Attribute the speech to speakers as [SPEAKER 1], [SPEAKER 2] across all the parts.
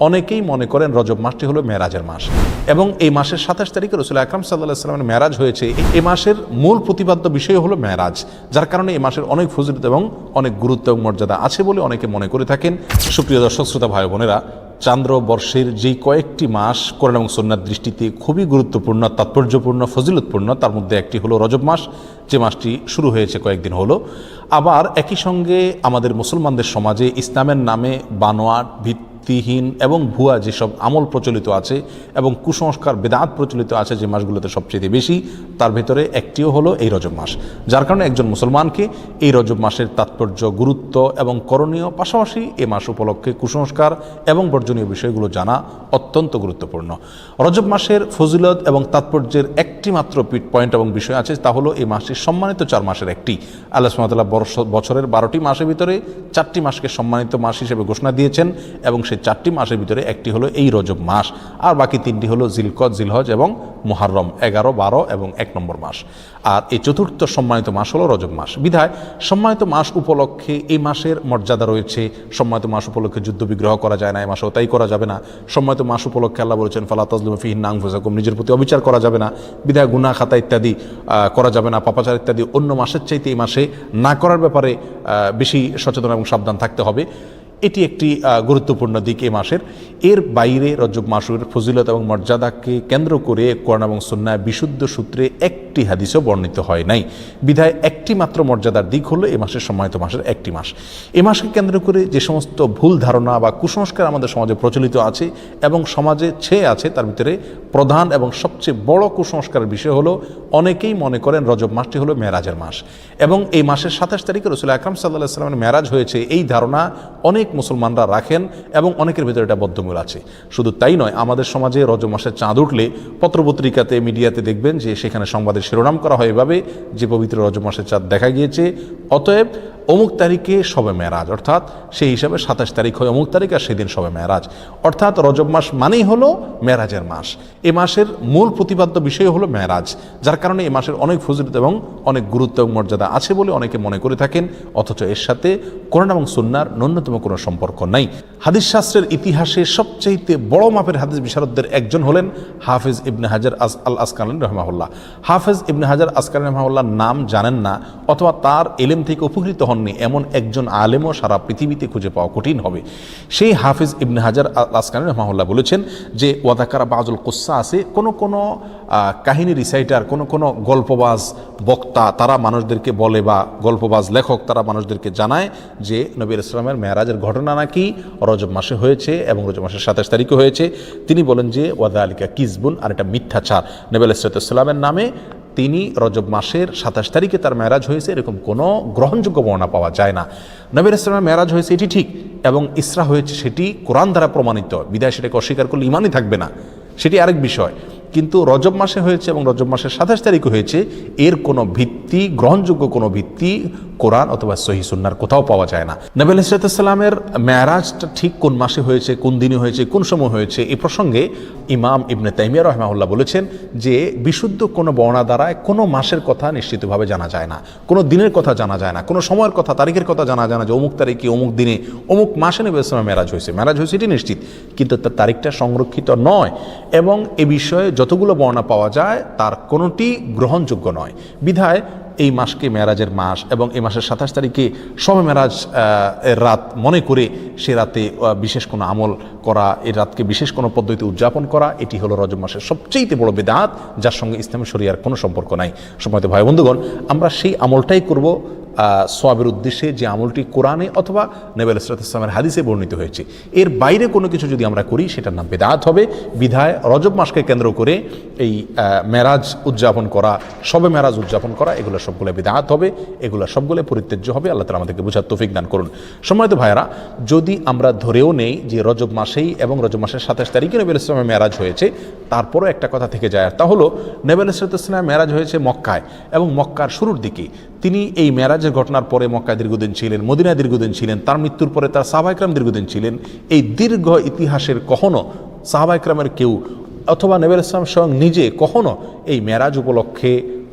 [SPEAKER 1] অনেকেই মনে করেন রজব মাসটি হলো মেরাজের মাস এবং এই মাসের 27 তারিখে রাসূল আকরাম সাল্লাল্লাহু আলাইহি ওয়াসাল্লামের মেরাজ হয়েছে। এই মাসের মূল প্রতিপাদ্য বিষয় হলো মেরাজ, যার কারণে এই মাসের অনেক ফজিলত এবং অনেক গুরুত্ব এবং মর্যাদা আছে বলে অনেকে মনে করে থাকেন। সুপ্রিয় দর্শক শ্রোতা ভাই বোনেরা, চান্দ্র বর্ষের যেই কয়েকটি মাস কোরআন এবং সুন্নাহর দৃষ্টিতে খুবই গুরুত্বপূর্ণ, তাৎপর্যপূর্ণ, ফজিলতপূর্ণ, তার মধ্যে একটি হলো রজব মাস, যে মাসটি শুরু হয়েছে কয়েকদিন হলো। আবার একই সঙ্গে আমাদের মুসলমানদের সমাজে ইসলামের নামে বানোয়াট, ভিত্তিহীন এবং ভুয়া যেসব আমল প্রচলিত আছে এবং কুসংস্কার, বেদাত প্রচলিত আছে যে মাসগুলোতে সবচেয়ে বেশি, তার ভেতরে একটিও হলো এই রজব মাস। যার কারণে একজন মুসলমানকে এই রজব মাসের তাৎপর্য, গুরুত্ব এবং করণীয়, পাশাপাশি এ মাস উপলক্ষে কুসংস্কার এবং বর্জনীয় বিষয়গুলো জানা অত্যন্ত গুরুত্বপূর্ণ। রজব মাসের ফজিলত এবং তাৎপর্যের একটি মাত্র পয়েন্ট এবং বিষয় আছে, তা হলো এই মাসটি সম্মানিত 4 মাসের একটি। আল্লাহ সুবহানাহু ওয়া তাআলা বছরের 12টি মাসের ভিতরে 4টি মাসকে সম্মানিত মাস হিসেবে ঘোষণা দিয়েছেন এবং সেই 4টি মাসের ভিতরে একটি হলো এই রজব মাস, আর বাকি 3টি হলো জিলকদ, জিলহজ এবং মুহাররম, 11, 12 এবং 1 নম্বর মাস। আর এই চতুর্থ সম্মানিত মাস হলো রজব মাস। বিধায় সম্মানিত মাস উপলক্ষে এই মাসের মর্যাদা রয়েছে। সম্মানিত মাস উপলক্ষে যুদ্ধ বিগ্রহ করা যায় না, এই মাসেও তাই করা যাবে না। সম্মানিত মাস উপলক্ষে আল্লাহ বলেছেন ফালা তাজলিমু ফিহিন্না আনফুসাকুম, নিজের প্রতি অবিচার করা যাবে না। বিধায় গুনাহ খাতা ইত্যাদি করা যাবে না, পাপাচার ইত্যাদি অন্য মাসের চাইতে এই মাসে না করার ব্যাপারে বেশি সচেতন এবং সাবধান থাকতে হবে। এটি একটি গুরুত্বপূর্ণ দিক এই মাসের। এর বাইরে রজব মাসের ফজিলত এবং মর্যাদাকে কেন্দ্র করে কোরআন এবং সুন্নাহ বিশুদ্ধ সূত্রে একটি হাদিসও বর্ণিত হয় নাই। বিধায় একটি মাত্র মর্যাদার দিক হলো এই মাসের সম্মানিত মাসের একটি মাস। এ মাসকে কেন্দ্র করে যে সমস্ত ভুল ধারণা বা কুসংস্কার আমাদের সমাজে প্রচলিত আছে এবং সমাজে ছেয়ে আছে, তার ভিতরে প্রধান এবং সবচেয়ে বড় কুসংস্কারের বিষয় হলো অনেকেই মনে করেন রজব মাসটি হলো মেরাজের মাস এবং এই মাসের 27 তারিখে রাসূল আকরাম সাল্লাল্লাহু আলাইহি ওয়াসাল্লামের মেরাজ হয়েছে, এই ধারণা অনেক মুসলমানরা রাখেন এবং অনেকের ভিতরে এটা বদ্ধমূল আছে। শুধু তাই নয়, আমাদের সমাজে রজব মাসের চাঁদ উঠলে পত্রপত্রিকাতে, মিডিয়াতে দেখবেন যে সেখানে সংবাদের শিরোনাম করা হয় এভাবে যে পবিত্র রজব মাসের চাঁদ দেখা গিয়েছে, অতএব অমুক তারিখে শবে মেরাজ, অর্থাৎ সেই হিসাবে 27 তারিখ হয় অমুক তারিখ আর সেদিন শবে মেরাজ। অর্থাৎ রজব মাস মানেই হলো মেরাজের মাস। এ মাসের মূল প্রতিপাদ্য বিষয় হলো মেরাজ, যার কারণে এই মাসের অনেক ফজিলত এবং অনেক গুরুত্ব এবং মর্যাদা আছে বলে অনেকে মনে করে থাকেন, অথচ এর সাথে কোরআন এবং সুন্নাহর ন্যূনতম কোনো সম্পর্ক নাই। হাদিস শাস্ত্রের ইতিহাসে সবচেয়ে বড় মাপের হাদিস বিশারদদের একজন হলেন হাফেজ ইবনে হাজার আল আসকালানী রাহিমাহুল্লাহ। হাফেজ ইবনে হাজার আসকালানী রাহিমাহুল্লাহর নাম জানেন না অথবা তার ইলম থেকে উপকৃত হননি এমন একজন আলেমও সারা পৃথিবীতে খুঁজে পাওয়া কঠিন হবে। সেই হাফেজ ইবনে হাজার আল আসকালানী রাহিমাহুল্লাহ বলেছেন যে ওয়াদাকারা বাজুল কুসা আছে, কোনো কাহিনী রিসাইটার, কোনো গল্পবাজ বক্তা তারা মানুষদেরকে বলে, বা গল্পবাজ লেখক তারা মানুষদেরকে জানায় যে নবী ইসলামের মেরাজের ঘটনা নাকি রজব মাসে হয়েছে এবং রজব মাসের 27 তারিখে হয়েছে। তিনি বলেন যে ওয়াদা আলিকা কিসবুন, আর এটা মিথ্যাচার। নবী ইসলামের নামে তিনি রজব মাসের 27 তারিখে তার মেরাজ হয়েছে এরকম কোনো গ্রহণযোগ্য বর্ণনা পাওয়া যায় না। নবী ইসলামের মেরাজ হয়েছে এটি ঠিক এবং ইসরা হয়েছে সেটি কোরআন দ্বারা প্রমাণিত, বিধায় সেটাকে অস্বীকার করলে ইমানই থাকবে না, সেটি আরেক বিষয়। কিন্তু রজব মাসে হয়েছে এবং রজব মাসের 27 তারিখে হয়েছে, এর কোনো ভিত্তি, গ্রহণযোগ্য কোনো ভিত্তি কোরআন অথবা সহিহ সুন্নাহর কোথাও পাওয়া যায় না। নবী আলাইহিসসালামের মেরাজটা ঠিক কোন মাসে হয়েছে, কোন দিনে হয়েছে, কোন সময় হয়েছে, এই প্রসঙ্গে ইমাম ইবনে তাইমিয়া রাহিমাহুল্লাহ বলেছেন যে বিশুদ্ধ কোনো বর্ণনা দ্বারায় কোনো মাসের কথা নিশ্চিতভাবে জানা যায় না, কোনো দিনের কথা জানা যায় না, কোনো সময়ের কথা, তারিখের কথা জানা যায় না যে অমুক তারিখে, অমুক দিনে, অমুক মাসে নবী ইসলামের মেরাজ হয়েছে এটি নিশ্চিত, কিন্তু তার তারিখটা সংরক্ষিত নয় এবং এ বিষয়ে যতগুলো বর্ণনা পাওয়া যায় তার কোনোটি গ্রহণযোগ্য নয়। বিধায় এই মাসকে মেরাজের মাস এবং এই মাসের 27 তারিখে শবে মেরাজ এর রাত মনে করে সে রাতে বিশেষ কোনো আমল করা, এই রাতকে বিশেষ কোনো পদ্ধতিতে উদযাপন করা, এটি হলো রজব মাসের সবচেয়ে বড় বিদআত, যার সঙ্গে ইসলামী শরিয়ার কোনো সম্পর্ক নাই। সম্মানিত ভাই বন্ধুগণ, আমরা সেই আমলটাই করব সওয়াবের উদ্দেশ্যে যে আমলটি কোরআনে অথবা নবী ইসলামের হাদিসে বর্ণিত হয়েছে। এর বাইরে কোনো কিছু যদি আমরা করি সেটার নাম বিদআত হবে। বিধায় রজব মাসকে কেন্দ্র করে এই মেরাজ উদযাপন করা, শবে মেরাজ উদযাপন করা, এগুলো সবগুলো বিদআত হবে, এগুলো সবগুলো পরিত্যাজ্য হবে। আল্লাহ তাআলা আমাদেরকে বুঝার তৌফিক দান করুন। সম্মানিত ভাইয়েরা, যদি আমরা ধরেও নেই যে রজব মাসেই এবং রজব মাসের 27 তারিখে নবী ইসলামের মেরাজ হয়েছে, তারপরও একটা কথা থেকে যায়, আর তা হলো নবী ইসলামের মেরাজ হয়েছে মক্কায় এবং মক্কার শুরুর দিকে। তিনি এই মেরাজের ঘটনার পরে মক্কায় দীর্ঘদিন ছিলেন, মদিনায় দীর্ঘদিন ছিলেন, তার মৃত্যুর পরে তার সাহাবা ইকরাম দীর্ঘদিন ছিলেন। এই দীর্ঘ ইতিহাসের কখনো সাহাবা ইকরামের কেউ অথবা নবী ইসলাম স্বয়ং নিজে কখনো এই মেরাজ উপলক্ষে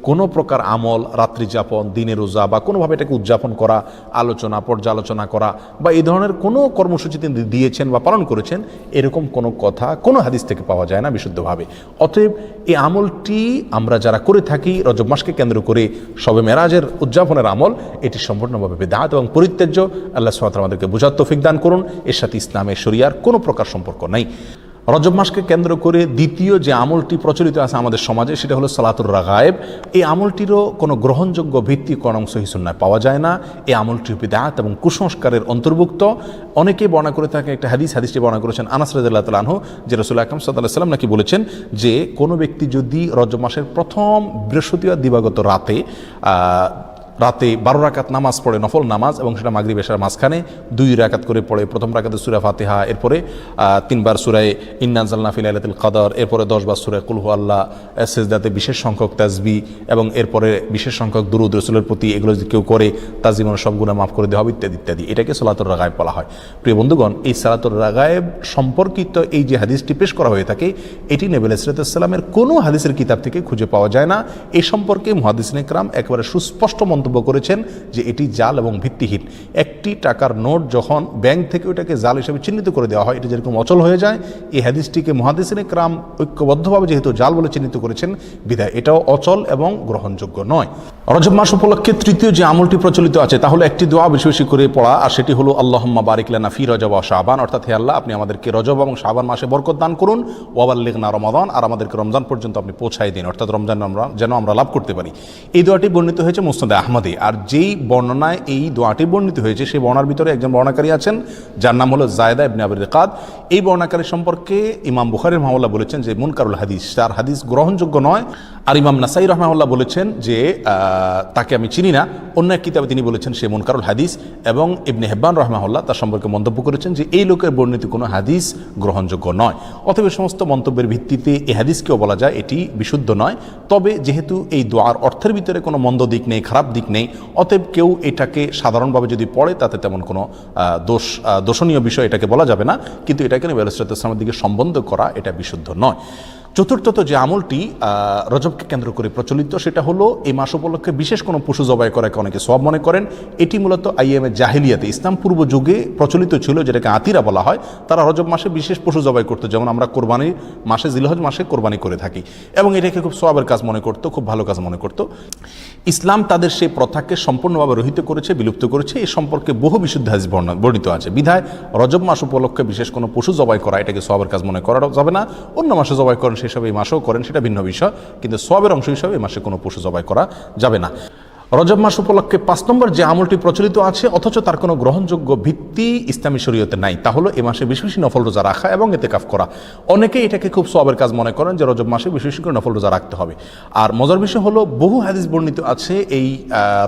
[SPEAKER 1] কোনো প্রকার আমল, রাত্রি যাপন, দিনে রোজা বা কোনোভাবে এটাকে উদযাপন করা, আলোচনা পর্যালোচনা করা বা এই ধরনের কোনো কর্মসূচি তিনি দিয়েছেন বা পালন করেছেন, এরকম কোনো কথা কোনো হাদিস থেকে পাওয়া যায় না বিশুদ্ধভাবে। অতএব এই আমলটি আমরা যারা করে থাকি রজব মাসকে কেন্দ্র করে শবে মেরাজের উদযাপনের আমল, এটি সম্পূর্ণভাবে বিদআত এবং পরিত্যাজ্য। আল্লাহ সুবহানাহু ওয়া তাআলা আমাদেরকে বুঝার তৌফিক দান করুন। এর সাথে ইসলামের শরিয়ার কোনো প্রকার সম্পর্ক নাই। রজব মাসকে কেন্দ্র করে দ্বিতীয় যে আমলটি প্রচলিত আছে আমাদের সমাজে, সেটা হলো সালাতুর রাগায়েব। এই আমলটিরও কোনো গ্রহণযোগ্য ভিত্তি কোন সহিহ সুন্নাহয় পাওয়া যায় না। এই আমলটি বিদআত এবং কুসংস্কারের অন্তর্ভুক্ত। অনেকেই বর্ণনা করে থাকে একটা হাদিসটি বর্ণনা করেছেন আনাস রাদিয়াল্লাহু তাআলা আনহু, যে রাসূল আকরাম সাল্লাল্লাহু আলাইহি ওয়াসাল্লাম নাকি বলেছেন যে কোনো ব্যক্তি যদি রজব মাসের প্রথম বৃহস্পতিবার দিবাগত রাতে 12 রাকাত নামাজ পড়ে, নফল নামাজ, এবং সেটা মাগরিব এশার মাঝখানে 2 রাকাত করে পড়ে, প্রথম রাকাতে সূরা ফাতিহা, এরপরে 3 বার সূরায়ে ইন্না আনজালনা ফি লাইলাতুল কদর, এরপরে 10 বার সূরা কুল হুয়াল্লাহ, সিজদাতে বিশেষ সংখ্যক তাসবিহ এবং এরপরে বিশেষ সংখ্যক দুরূদ রাসূলের প্রতি, এগুলো যদি কেউ করে তার জীবনের সব গুনাহ মাফ করে দেওয়া হবে ইত্যাদি ইত্যাদি। এটাকে সালাতুর রাগায়েব বলা হয়। প্রিয় বন্ধুগণ, এই সালাতুর রাগায়েব সম্পর্কিত এই যে হাদিসটি পেশ করা হয়ে থাকে, এটি নবী আলাইহিস সালামের কোনো হাদিসের কিতাব থেকে খুঁজে পাওয়া যায় না। এই সম্পর্কে মুহাদ্দিসিনে কেরাম একেবারে সুস্পষ্ট মন্তব্য করেছেন যে এটি জাল এবং ভিত্তিহীন। একটি টাকার নোট যখন ব্যাংক থেকে ওটাকে জাল হিসেবে চিহ্নিত করে দেওয়া হয়, এটি যেরকম অচল হয়ে যায়, এই হাদিসটিকে মুহাদ্দিসিনে কেরাম ঐক্যবদ্ধভাবে যেহেতু জাল বলে চিহ্নিত করেছেন, বিধায় এটাও অচল এবং গ্রহণযোগ্য নয়। রজব মাস উপলক্ষে তৃতীয় যে আমলটি প্রচলিত আছে তা হলো একটি দোয়া বেশি বেশি করে পড়া, আর সেটি হলো আল্লাহুম্মা বারিক লানা ফি রজব ওয়া শাবান, অর্থাৎ হে আল্লাহ, আপনি আমাদেরকে রজব এবং শাবান মাসে বরকত দান করুন, ওয়া বাল্লিগনা রমাদান, আর আমাদেরকে রমজান পর্যন্ত আপনি পৌঁছায় দিন, অর্থাৎ রমজান যেন আমরা লাভ করতে পারি। এই দোয়াটি বর্ণিত হয়েছে মুসনাদে আহমদে। আর যেই বর্ণনায় এই দোয়াটি বর্ণিত হয়েছে, সেই বর্ণনার ভিতরে একজন বর্ণাকারী আছেন যার নাম হলো জায়দা ইবনে আবি রিকাদ। এই বর্ণাকারী সম্পর্কে ইমাম বুখারী রাহিমাহুল্লাহ বলেছেন যে মুনকারুল হাদিস, তার হাদিস গ্রহণযোগ্য নয়। আর ইমাম নাসাই রাহিমাহুল্লাহ বলেছেন যে তাকে আমি চিনি না। অন্য এক কিতাবে তিনি বলেছেন সে মুনকারুল হাদিস, এবং ইবনে হিব্বান রাহিমাহুল্লাহ তার সম্পর্কে মন্তব্য করেছেন যে এই লোকের বর্ণিত কোনো হাদিস গ্রহণযোগ্য নয়। অতএব সমস্ত মন্তব্যের ভিত্তিতে এই হাদিসকেও বলা যায় এটি বিশুদ্ধ নয়। তবে যেহেতু এই দোয়ার অর্থের ভিতরে কোনো মন্দ দিক নেই, খারাপ দিক নেই, অতএব কেউ এটাকে সাধারণভাবে যদি পড়ে তাতে তেমন কোনো দোষণীয় বিষয় এটাকে বলা যাবে না। কিন্তু এটাকে নবী আলাইহিস সালামের দিকে সম্বন্ধ করা এটা বিশুদ্ধ নয়। চতুর্থত যে আমলটি রজবকে কেন্দ্র করে প্রচলিত, সেটা হলো এই মাস উপলক্ষে বিশেষ কোনো পশু জবাই করাকে অনেকে সওয়াব মনে করেন। এটি মূলত আইয়ামে জাহিলিয়াতে, ইসলাম পূর্ব যুগে প্রচলিত ছিল, যেটাকে আতিরা বলা হয়। তারা রজব মাসে বিশেষ পশু জবাই করতো, যেমন আমরা কোরবানির মাসে জিলহজ মাসে কোরবানি করে থাকি, এবং এটাকে খুব সওয়াবের কাজ মনে করতো, খুব ভালো কাজ মনে করতো। ইসলাম তাদের সেই প্রথাকে সম্পূর্ণভাবে রহিত করেছে, বিলুপ্ত করেছে। এই সম্পর্কে বহু বিশুদ্ধ হাদিস বর্ণিত আছে। বিধায় রজব মাস উপলক্ষে বিশেষ কোনো পশু জবাই করা এটাকে সওয়াবের কাজ মনে করা যাবে না। অন্য মাসে জবাই করেন সেসব এই মাসেও করেন, সেটা ভিন্ন বিষয়, কিন্তু সওয়াবের অংশ হিসাবে এই মাসে কোনো পশু জবাই করা যাবে না। রজব মাস উপলক্ষে 5 নম্বর যে আমলটি প্রচলিত আছে অথচ তার কোনো গ্রহণযোগ্য ভিত্তি ইসলামী শরীয়তে নাই, তা হলো এ মাসে বেশি বেশি নফল রোজা রাখা এবং ইতিকাফ করা। অনেকেই এটাকে খুব সওয়াবের কাজ মনে করেন যে রজব মাসে বেশি বেশি করে নফল রোজা রাখতে হবে। আর মজার বিষয় হলো বহু হাদিস বর্ণিত আছে এই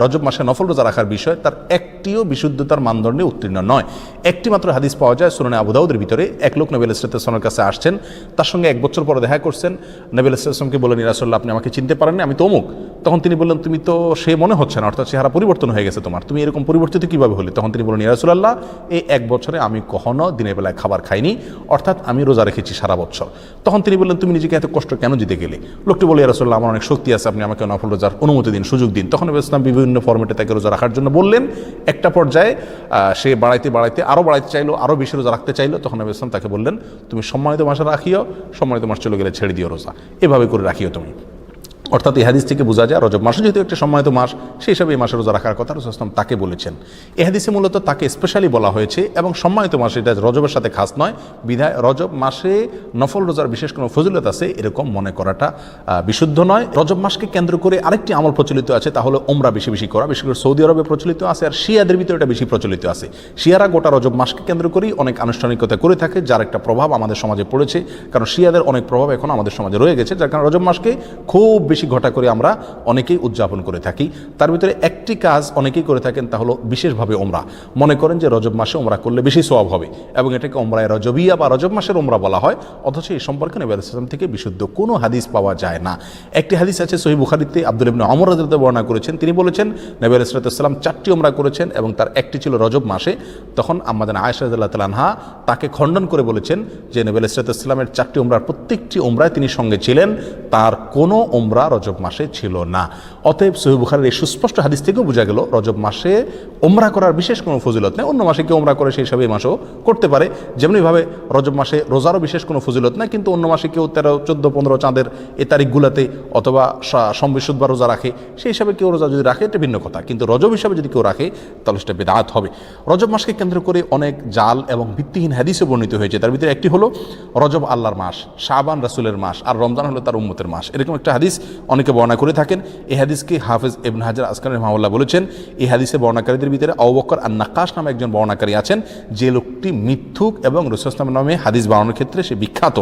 [SPEAKER 1] রজব মাসে নফল রোজা রাখার বিষয়, তার একটিও বিশুদ্ধতার মানদণ্ডে উত্তীর্ণ নয়। একটি মাত্র হাদিস পাওয়া যায় সুনানে আবু দাউদের ভিতরে। এক লোক নবী আলাইহিস সালামের কাছে আসছেন, তার সঙ্গে 1 বছর পরে দেখা করছেন। নবী আলাইহিস সালামকে বললেন, ইয়া রাসূলুল্লাহ, আপনি আমাকে চিনতে পারেননি, আমি তো অমুক। তখন তিনি বললেন, তুমি তো সে মনে হচ্ছে না, অর্থাৎ চেহারা পরিবর্তন হয়ে গেছে তোমার, তুমি এরকম পরিবর্তিত কিভাবে হলে? তখন তিনি বললেন, ইয়া রাসূলুল্লাহ, এই 1 বছরে আমি কখনো দিনের বেলায় খাবার খাইনি, অর্থাৎ আমি রোজা রেখেছি সারা বছর। তখন তিনি বললেন, তুমি নিজেকে এত কষ্ট কেন দিতে গেলে? লোকটি বলে, ইয়া রাসূলুল্লাহ, আমার অনেক শক্তি আছে, আপনি আমাকে নফল রোজার অনুমতি দিন, সুযোগ দিন। তখন নবী ইসলাম বিভিন্ন ফরম্যাটে তাকে রোজা রাখার জন্য বললেন। একটা পর্যায়ে সে বাড়াইতে আরও বাড়াইতে চাইলো, আরও বেশি রোজা রাখতে চাইলো। তখন নবী ইসলাম তাকে বললেন, তুমি সম্মানিত মাসে রাখিও, সম্মানিত মাস চলে গেলে ছেড়ে দিও রোজা, এভাবে করে রাখিও তুমি। অর্থাৎ এই হাদিস থেকে বোঝা যায় রজব মাসে যেহেতু একটা সম্মানিত মাস, সেই হিসাবে এই মাসে রোজা রাখার কথা রাসূল সাল্লাল্লাহু আলাইহি ওয়াসাল্লাম তাকে বলেছেন। এই হাদিসে মূলত তাকে স্পেশালি বলা হয়েছে, এবং সম্মানিত মাসে, এটা রজবের সাথে খাস নয়। বিধায় রজব মাসে নফল রোজার বিশেষ কোনো ফজিলত আছে এরকম মনে করাটা বিশুদ্ধ নয়। রজব মাসকে কেন্দ্র করে আরেকটি আমল প্রচলিত আছে, তা হলো উমরা বেশি বেশি করা। বিশেষ করে সৌদি আরবে প্রচলিত আছে, আর শিয়াদের ভিতরে এটা বেশি প্রচলিত আছে। শিয়ারা গোটা রজব মাসকে কেন্দ্র করেই অনেক আনুষ্ঠানিকতা করে থাকে, যার একটা প্রভাব আমাদের সমাজে পড়েছে। কারণ শিয়াদের অনেক প্রভাব এখন আমাদের সমাজে রয়ে গেছে, যার কারণে রজব মাসকে খুব বেশি ঘটা করে আমরা অনেকেই উদযাপন করে থাকি। তার ভিতরে একটি কাজ অনেকেই করে থাকেন, তা হলো বিশেষভাবে ওমরা। মনে করেন যে রজব মাসে ওমরা করলে বেশি সওয়াব হবে, এবং এটাকে ওমরায়ে রজবিয়া বা রজব মাসের ওমরা বলা হয়। অথচ এই সম্পর্কে নবী আলাইহিস সালাম থেকে বিশুদ্ধ কোনো হাদিস পাওয়া যায় না। একটি হাদিস আছে সহিহ বুখারীতে, আব্দুল্লাহ ইবনে ওমর রাদিয়াল্লাহু আনহু বর্ণনা করেছেন। তিনি বলেছেন নবী আলাইহিস সালাম 4টি ওমরা করেছেন, এবং তার একটি ছিল রজব মাসে। তখন আম্মা জান আয়েশা রাদিয়াল্লাহু তাআলা আনহা তাকে খণ্ডন করে বলেছেন যে নবী আলাইহিস সালামের 4টি ওমরার প্রত্যেকটি ওমরায় তিনি সঙ্গে ছিলেন, তার কোনো ওমরা রজব মাসে ছিল না। অতএব সহিহ বুখারীর এই সুস্পষ্ট হাদিস থেকেও বোঝা গেল রজব মাসে ওমরা করার বিশেষ কোনো ফজিলত নেই। অন্য মাসে কেউ ওমরা করে সেই হিসাবে এই মাসেও করতে পারে, যেমনিভাবে রজব মাসে রোজারও বিশেষ কোনো ফজিলত নেই, কিন্তু অন্য মাসে কেউ 13, 14, 15 চাঁদের এই তারিখগুলোতে অথবা সম্বিশুদ্ধ বা রোজা রাখে, সেই হিসাবে কেউ রোজা যদি রাখে এটা ভিন্ন কথা, কিন্তু রজব হিসাবে যদি কেউ রাখে তাহলে সেটা বিদআত হবে। রজব মাসকে কেন্দ্র করে অনেক জাল এবং ভিত্তিহীন হাদিসও বর্ণিত হয়েছে। তার ভিতরে একটি হলো রজব আল্লাহর মাস, শাবান রাসূলের মাস, আর রমজান হলো তার উম্মতের মাস, এরকম একটা হাদিস অনেকে বর্ণনা করে থাকেন। এই হাদিসকে হাফেজ ইবনে হাজার আসকালানি রাহিমাহুল্লাহ বলেছেন, এই হাদিসের বর্ণনাকারীদের ভিতরে আবু বকর আন-নাক্কাশ নামে একজন বর্ণনাকারী আছেন, যে লোকটি মিথ্যুক এবং রাসূল সাল্লাল্লাহু আলাইহি ওয়াসাল্লাম নামে হাদিস বানানোর ক্ষেত্রে সে বিখ্যাত।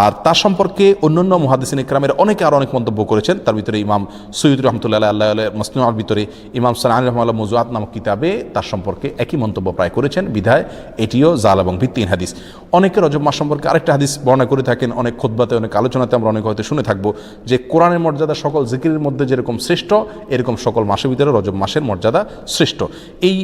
[SPEAKER 1] আর তার সম্পর্কে অন্যান্য মুহাদ্দিসিন ইকরামের অনেকে আরও অনেক মন্তব্য করেছেন। তার ভিতরে ইমাম সৈয়দ রহমতুল্লাহ আল্লাহ মুসনিউর ভিতরে ইমাম সানানি রাহিমাহুল্লাহ মওযুআত নামক কিতাবে তার সম্পর্কে একই মন্তব্য প্রায় করেছেন। বিধায় এটিও জাল এবং ভিত্তিহীন হাদিস। অনেকে রজব মাস সম্পর্কে আরেকটা হাদিস বর্ণনা করে থাকেন, অনেক খুতবাতে অনেক আলোচনাতে আমরা অনেক হয়তো শুনে থাকবো, যে কোরআনের মর্যাদা সকল জিকিরের মধ্যে যেরকম শ্রেষ্ঠ, এরকম সকল মাসের ভিতরে রজব মাসের মর্যাদা শ্রেষ্ঠ। এই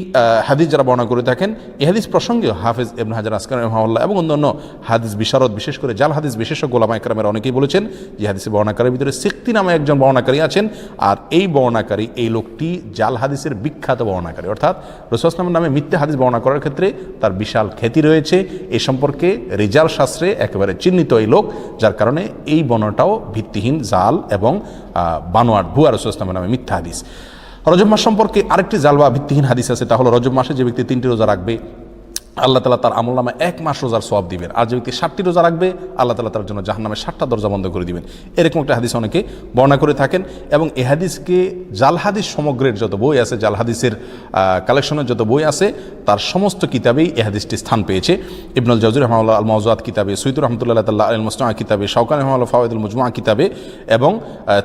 [SPEAKER 1] হাদিস যারা বর্ণনা করে থাকেন, এই হাদিস প্রসঙ্গেও হাফেজ ইবনে হাজার আসকালানি রাহিমাহুল্লাহ এবং অন্যান্য হাদিস বিশারদ, বিশেষ করে জাল হাদিস বিশেষজ্ঞ উলামা ইকরামের অনেকেই বলেছেন যে হাদিসের বর্ণনাকারীর ভিতরে সিক্তি নামে একজন বর্ণনাকারী আছেন, আর এই বর্ণনাকারী, এই লোকটি জাল হাদিসের বিখ্যাত বর্ণনাকারী, অর্থাৎ রাসূল সাল্লাল্লাহু আলাইহি ওয়াসাল্লামের নামে মিথ্যা হাদিস বর্ণনা করার ক্ষেত্রে তার বিশাল খ্যাতি রয়েছে। এই সম্পর্কে রিজাল শাস্ত্রে একেবারে চিহ্নিত এই লোক, যার কারণে এই বর্ণনাটাও ভিত্তিহীন, জাল এবং বানোয়াট, ভুয়া রাসূল সাল্লাল্লাহু আলাইহি ওয়াসাল্লামের নামে মিথ্যা হাদিস। রজব মাস সম্পর্কে আরেকটি জাল বা ভিত্তিহীন হাদিস আছে, তা হলো রজব মাসে যে ব্যক্তি 3টি রোজা রাখবে আল্লাহ তাআলা তার আমলনামায় 1 মাস রোজার সওয়াব দিবেন, আর যে ব্যক্তি 7টি রোজা রাখবে আল্লাহ তাআলা তার জন্য জাহান্নামের 7টা দরজা বন্ধ করে দিবেন। এরকম একটা হাদিস অনেকে বর্ণনা করে থাকেন, এবং এই হাদিসকে জাল হাদিস সমগ্রের যত বই আছে, জাল হাদিসের কালেকশনের যত বই আছে, তার সমস্ত কিতাবেই এই হাদিসটি স্থান পেয়েছে। ইবনুল জাওজি রাহিমাহুল্লাহ আল মাওযুআত কিতাবে, সৈয়দ রাহমাতুল্লাহ তাআলা আল মুসতাআ কিতাবে, শাওকানি রাহিমাহুল্লাহ ফাওয়াইদুল মুজমুআ কিতাবে, এবং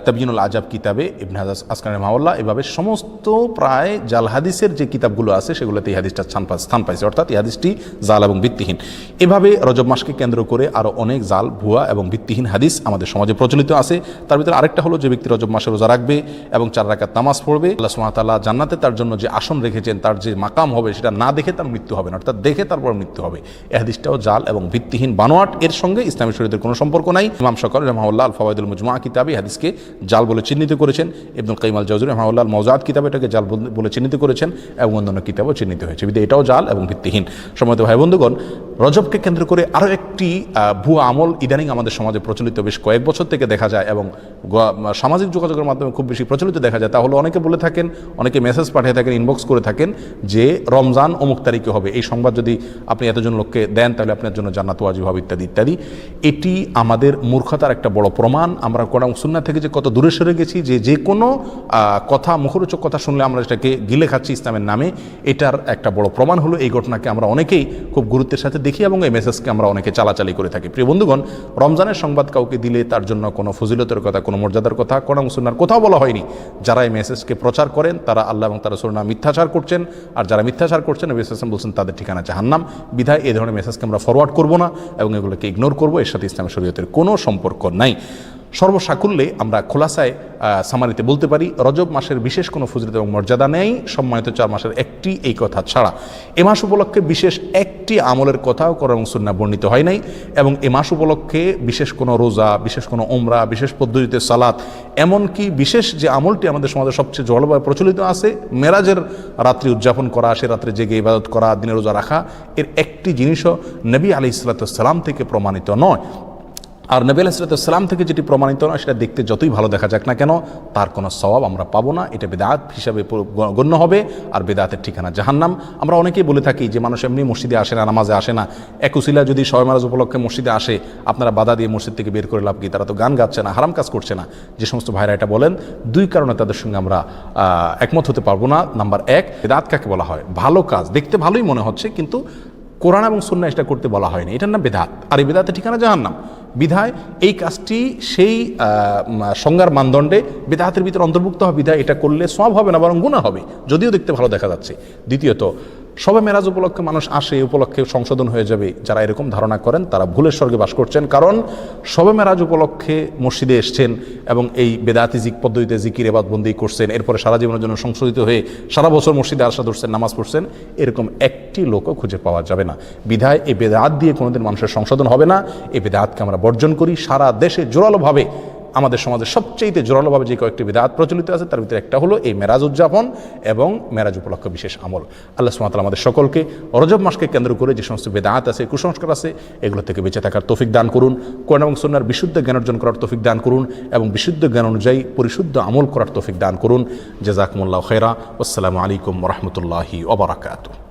[SPEAKER 1] তাবয়িনুল আজাব কিতাবে ইবনে হাজার আসকালানি রাহিমাহুল্লাহ, এভাবে সমস্ত প্রায় জাল হাদিসের যে কিতাবগুলো আছে সেগুলোতে এই হাদিসটা স্থান পাইছে, অর্থাৎ এই হাদিসটি জাল এবং ভিত্তিহীন। এভাবে রজব মাসকে কেন্দ্র করে আরও অনেক জাল, ভুয়া এবং ভিত্তিহীন হাদিস আমাদের সমাজে প্রচলিত আছে। তার ভিতরে আরেকটা হলো, যে ব্যক্তি রজব মাসে রোজা রাখবে এবং 4 রাকাত নামাজ পড়বে, আল্লাহ সুবহানাহু ওয়া তাআলা জান্নাতে তার জন্য যে আসন রেখেছেন, তার যে মাকাম হবে, সেটা না দেখে তার মৃত্যু হবে না, অর্থাৎ দেখে তারপর মৃত্যু হবে। এই হাদিসটাও জাল এবং ভিত্তিহীন, বানোয়াট, এর সঙ্গে ইসলামী শরীয়তের কোনো সম্পর্ক নাই। ইমাম শাওকানি রাহিমাহুল্লাহ আল ফাওয়াইদুল মুজমুআ কিতাবে হাদিসকে জাল বলে চিহ্নিত করেছেন। ইবনুল কাইয়িম আল জাওজি রাহিমাহুল্লাহ আল মাওযুআত কিতাবে এটাকে জাল বলে চিহ্নিত করেছেন, এবং অন্যান্য কিতাবও চিহ্নিত হয়েছে। বিধায় এটাও জাল এবং ভিত্তিহীন। সম্মানিত ভাই বন্ধুগণ, রজবকে কেন্দ্র করে আরও একটি ভুয়া আমল ইদানিং আমাদের সমাজে প্রচলিত বেশ কয়েক বছর থেকে দেখা যায়, এবং সামাজিক যোগাযোগের মাধ্যমে খুব বেশি প্রচলিত দেখা যায়। তা হলো, অনেকে বলে থাকেন, অনেকে মেসেজ পাঠিয়ে থাকেন, ইনবক্স করে থাকেন, যে রমজান অমুক তারিখে হবে, এই সংবাদ যদি আপনি এতজন লোককে দেন তাহলে আপনার জন্য জান্নাত ওয়াজিব হবে, ইত্যাদি ইত্যাদি। এটি আমাদের মূর্খতার একটা বড় প্রমাণ। আমরা কোরআন সুন্নাহ থেকে যে কত দূরে সরে গেছি, যে কোনো কথা, মুখরোচক কথা শুনলে আমরা সেটাকে গিলে খাচ্ছি ইসলামের নামে, এটার একটা বড় প্রমাণ হলো এই ঘটনাকে আমরা অনেকেই খুব গুরুত্বের সাথে দেখি, এবং এই মেসেজকে আমরা অনেকে চালাচালি করে থাকি। প্রিয় বন্ধুগণ, রমজানের সংবাদ কাউকে দিলে তার জন্য কোনো ফজিলতের কথা, কোনো মর্যাদার কথা কোরআন সুন্নাহর কোথাও বলা হয়নি। যারা এই মেসেজকে প্রচার করেন তারা আল্লাহ এবং তার রাসূলের নামে মিথ্যাচার করছেন, আর যারা মিথ্যাচার করছেন নবী সাল্লাল্লাহু আলাইহি ওয়াসাল্লাম বলছেন তাদের ঠিকানা জাহান্নাম। বিধায় এই ধরনের মেসেজকে আমরা ফরওয়ার্ড করব না, এবং এগুলোকে ইগনোর করব, এর সাথে ইসলামী শরীয়তের কোনো সম্পর্ক নাই। সর্বসাকুল্যে আমরা খোলাসায় সামারিতে বলতে পারি, রজব মাসের বিশেষ কোনো ফজিলত এবং মর্যাদা নেই সম্মানিত 4 মাসের একটি, এই কথা ছাড়া। এ মাস উপলক্ষে বিশেষ একটি আমলের কথাও কোরআন এবং সুন্নাহ বর্ণিত হয় নাই, এবং এ মাস উপলক্ষে বিশেষ কোনো রোজা, বিশেষ কোনো উমরা, বিশেষ পদ্ধতিতে সালাত, এমনকি বিশেষ যে আমলটি আমাদের সমাজে সবচেয়ে জলবায়ু প্রচলিত আছে, মেরাজের রাত্রি উদযাপন করা, সে রাত্রে জেগে ইবাদত করা, দিনে রোজা রাখা, এর একটি জিনিসও নবী আলাইহিস সালাম থেকে প্রমাণিত নয়। আর নবী আলাইহিস সালাম থেকে যেটি প্রমাণিত নয়, সেটা দেখতে যতই ভালো দেখা যাক না কেন, তার কোনো সওয়াব আমরা পাবো না, এটা বেদাত হিসাবে গণ্য হবে, আর বেদাতের ঠিকানা জাহান্নাম। আমরা অনেকেই বলে থাকি যে মানুষ এমনি মসজিদে আসে না, নামাজে আসে না, এক উসিলা যদি শবে মেরাজ উপলক্ষে মসজিদে আসে, আপনারা বাধা দিয়ে মসজিদ থেকে বের করে লাভ কি? তারা তো গান গাচ্ছে না, হারাম কাজ করছে না। যে সমস্ত ভাইরা এটা বলেন, 2 কারণে তাদের সঙ্গে আমরা একমত হতে পারবো না। নাম্বার 1, বেদাত কাকে বলা হয়? ভালো কাজ, দেখতে ভালোই মনে হচ্ছে, কিন্তু কোরআন এবং সুন্নাহ এটা করতে বলা হয়নি, এটার নাম বেদাত, আর এই বেদাতের ঠিকানা জাহান্নাম। বিধায় এই কাজটি সেই সংজ্ঞার মানদণ্ডে বেদাতের ভিতরে অন্তর্ভুক্ত হবে। বিধায় এটা করলে সওয়াব হবে না, বরং গুনাহ হবে, যদিও দেখতে ভালো দেখা যাচ্ছে। দ্বিতীয়ত, শবে মেরাজ উপলক্ষে মানুষ আসে, উপলক্ষে সংশোধন হয়ে যাবে, যারা এরকম ধারণা করেন তারা ভুলের স্বর্গে বাস করছেন। কারণ শবে মেরাজ উপলক্ষে মসজিদে এসছেন এবং এই বেদাতি পদ্ধতিতে জিকির ইবাদত বন্দেগী করছেন, এরপরে সারা জীবনের জন্য সংশোধিত হয়ে সারা বছর মসজিদে আসা ধরছেন, নামাজ পড়ছেন, এরকম একটি লোকও খুঁজে পাওয়া যাবে না। বিধায় এই বেদাত দিয়ে কোনোদিন মানুষের সংশোধন হবে না। এই বেদাতকে আমরা বর্জন করি। সারা দেশে জোরালোভাবে আমাদের সমাজে সবচেয়ে জোরালোভাবে যে কয়েকটি বিদআত প্রচলিত আছে তার ভিতরে একটা হলো এই মেরাজ উদযাপন এবং মেরাজ উপলক্ষ বিশেষ আমল। আল্লাহ সুবহানাহু ওয়া তাআলা আমাদের সকলকে রজব মাসকে কেন্দ্র করে যে সমস্ত বিদআত আছে, কুসংস্কার আছে, এগুলো থেকে বেঁচে থাকার তৌফিক দান করুন। কোরআন এবং সুন্নাহর বিশুদ্ধ জ্ঞান অর্জন করার তৌফিক দান করুন এবং বিশুদ্ধ জ্ঞান অনুযায়ী পরিশুদ্ধ আমল করার তৌফিক দান করুন। জাযাকুমুল্লাহু খায়রা। আসসালামু আলাইকুম ওয়া রাহমাতুল্লাহি ওয়া বারাকাতুহু।